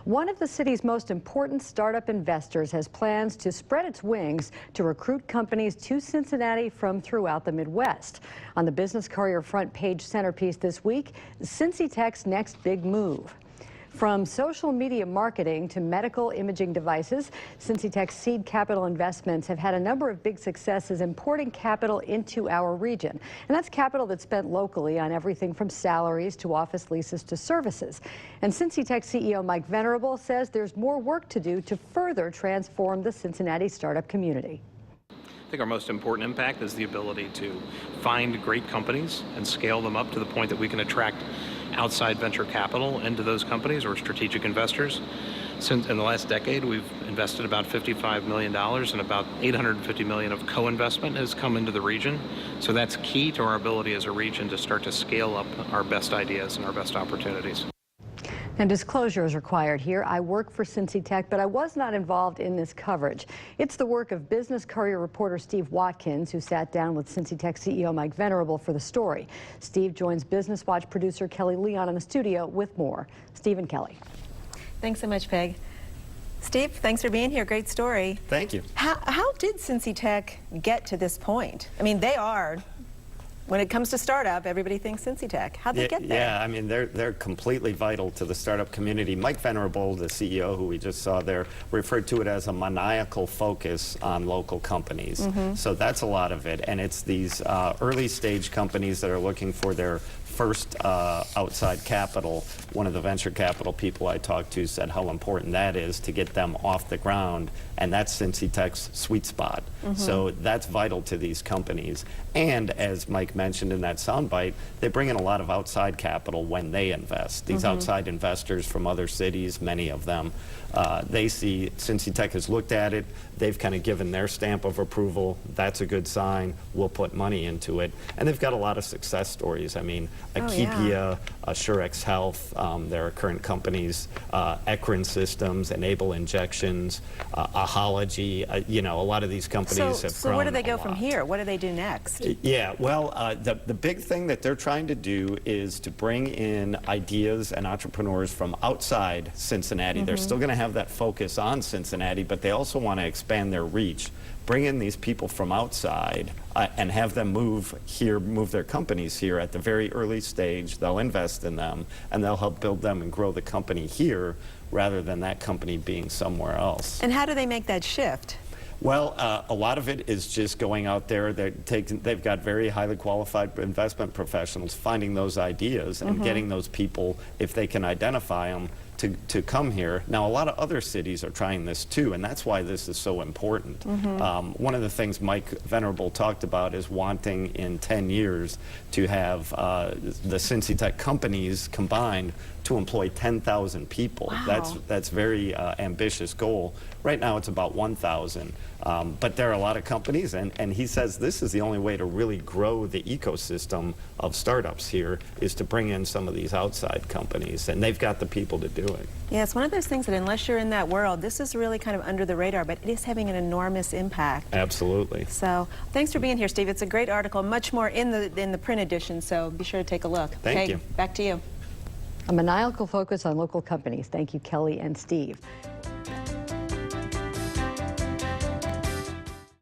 One of the city's most important startup investors has plans to spread its wings to recruit companies to Cincinnati from throughout the Midwest. On the Business Courier front page centerpiece this week, Cincy Tech's next big move. From social media marketing to medical imaging devices, Cincy Tech's seed capital investments have had a number of big successes importing capital into our region. And that's capital that's spent locally on everything from salaries to office leases to services. And Cincy Tech CEO Mike Venerable says there's more work to do to further transform the Cincinnati startup community. I think our most important impact is the ability to find great companies and scale them up to the point that we can attract outside venture capital into those companies or strategic investors. Since in the last decade, we've invested about $55 million, and about $850 million of co-investment has come into the region. So that's key to our ability as a region to start to scale up our best ideas and our best opportunities. And disclosure is required here. I work for Cincy Tech, but I was not involved in this coverage. It's the work of Business Courier reporter Steve Watkins, who sat down with Cincy Tech CEO Mike Venerable for the story. Steve joins Business Watch producer Kelly Leon in the studio with more. Steve and Kelly. Thanks so much, Peg. Steve, thanks for being here. Great story. Thank you. How did Cincy Tech get to this point? I mean, they are, when it comes to startup, everybody thinks Cincy Tech. How'd they get there? Yeah, I mean, they're completely vital to the startup community. Mike Venerable, the CEO who we just saw there, referred to it as a maniacal focus on local companies. So that's a lot of it. And it's these early stage companies that are looking for their first outside capital. One of the venture capital people I talked to said how important that is to get them off the ground, and that's Cincy Tech's sweet spot. So that's vital to these companies. And as Mike mentioned in that soundbite, they bring in a lot of outside capital when they invest. These outside investors from other cities, many of them, they see Cincy Tech has looked at it, they've kind of given their stamp of approval. That's a good sign. We'll put money into it. And they've got a lot of success stories. I mean, Akipia, Surex Health, there are current companies, Ecrin Systems, Enable Injections, Ahology, you know, a lot of these companies have grown. So where do they go from here? What do they do next? Yeah, well, the big thing that they're trying to do is to bring in ideas and entrepreneurs from outside Cincinnati. They're still going to have that focus on Cincinnati, but they also want to expand their reach. Bring in these people from outside and have them move here, move their companies here at the very early stage. They'll invest in them, and they'll help build them and grow the company here rather than that company being somewhere else. And how do they make that shift? Well, a lot of it is just going out there. They've got very highly qualified investment professionals finding those ideas and getting those people, if they can identify them, to come here. Now, a lot of other cities are trying this too, and that's why this is so important. One of the things Mike Venerable talked about is wanting in 10 years to have the Cincy Tech companies combined to employ 10,000 people. Wow. That's very ambitious goal. Right now it's about 1,000. But there are a lot of companies, and he says this is the only way to really grow the ecosystem of startups here is to bring in some of these outside companies, and they've got the people to do it. Yeah, it's one of those things that unless you're in that world, this is really kind of under the radar, but it is having an enormous impact. Absolutely. So thanks for being here, Steve. It's a great article, much more in the print edition, so be sure to take a look. Thank you. Back to you. A maniacal focus on local companies. Thank you, Kelly and Steve.